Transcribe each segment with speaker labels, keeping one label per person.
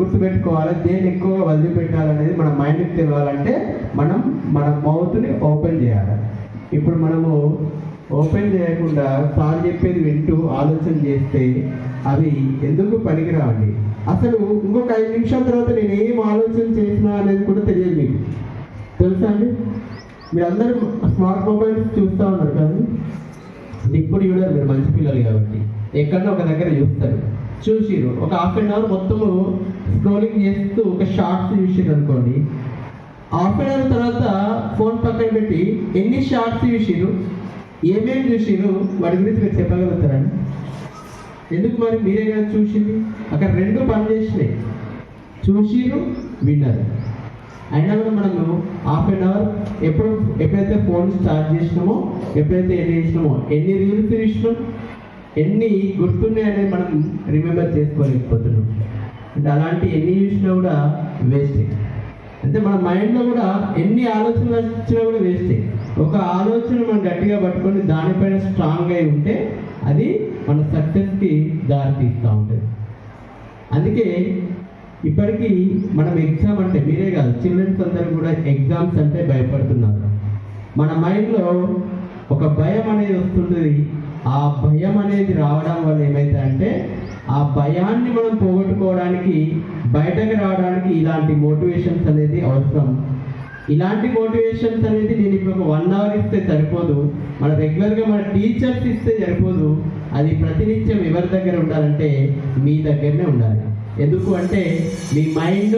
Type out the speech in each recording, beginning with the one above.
Speaker 1: గుర్తుపెట్టుకోవాలి, దేన్ని ఎక్కువగా వదిలిపెట్టాలనేది మన మైండ్కి తెలియాలంటే మనం మన మౌత్ని ఓపెన్ చేయాలి. ఇప్పుడు మనము ఓపెన్ చేయకుండా సార్ చెప్పేది వింటూ ఆలోచన చేస్తే అవి ఎందుకు పనికిరావండి. అసలు ఇంకొక 5 నిమిషాల తర్వాత నేను ఏం ఆలోచన చేసినా అనేది కూడా తెలియదు. మీకు తెలుసా అండి? మీరందరూ స్మార్ట్ మొబైల్స్ చూస్తూ ఉన్నారు కానీ ఇప్పుడు చూడరు, మీరు మంచి పిల్లలు కాబట్టి ఎక్కడో ఒక దగ్గర చూసిరు ఒక హాఫ్ అన్ అవర్ మొత్తము స్క్రోలింగ్ చేస్తూ ఒక షార్ట్స్ చూసిరు అనుకోండి. హాఫ్ అన్ అవర్ తర్వాత ఫోన్ పక్కన పెట్టి ఎన్ని షార్ట్స్ చూసిరు, ఏమేమి చూసిరు, వాటి గురించి మీరు చెప్పగలుగుతారండి? ఎందుకు మరి? మీరే కదా చూసింది. అక్కడ 2 పని చేసినాయి, చూసిరు, విన్నారు. అయినా కూడా మనము హాఫ్ అన్ అవర్ ఎప్పుడైతే ఫోన్ స్టార్ట్ చేసినామో, ఎప్పుడైతే ఎన్ని చేసినామో, ఎన్ని రీల్స్ చూసినాం, ఎన్ని గుర్తున్నాయి అనేది మనం రిమెంబర్ చేసుకోలేకపోతున్నాం. అంటే అలాంటి ఎన్ని చూసినా కూడా వేస్టే. అంటే మన మైండ్లో కూడా ఎన్ని ఆలోచనలు వచ్చినా కూడా వేస్టే. ఒక ఆలోచన మనం గట్టిగా పట్టుకొని దానిపైన స్ట్రాంగ్ అయి ఉంటే అది మన సక్సెస్కి దారి తీస్తూ ఉంటుంది. అందుకే ఇప్పటికీ మనం ఎగ్జామ్ అంటే, మీరే కాదు చిల్డ్రన్స్ అందరూ కూడా ఎగ్జామ్స్ అంటే భయపడుతున్నారు. మన మైండ్లో ఒక భయం అనేది వస్తుంటుంది. ఆ భయం అనేది రావడం వల్ల ఏమైతే అంటే ఆ భయాన్ని మనం పోగొట్టుకోవడానికి, బయటకు రావడానికి ఇలాంటి మోటివేషన్స్ అనేది అవసరం. ఇలాంటి మోటివేషన్స్ అనేది నేను ఇప్పుడు ఒక 1 అవర్ ఇస్తే సరిపోదు, మన రెగ్యులర్గా మన టీచర్స్ ఇస్తే సరిపోదు. అది ప్రతినిత్యం ఎవరి దగ్గర ఉండాలంటే మీ దగ్గరనే ఉండాలి. ఎందుకు అంటే మీ మైండ్,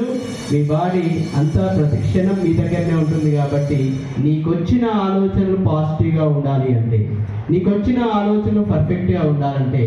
Speaker 1: మీ బాడీ అంతా ప్రతిక్షణం మీ దగ్గరనే ఉంటుంది. కాబట్టి నీకు వచ్చిన ఆలోచనలు పాజిటివ్గా ఉండాలి అంటే, నీకు వచ్చిన ఆలోచనలు పర్ఫెక్ట్గా ఉండాలంటే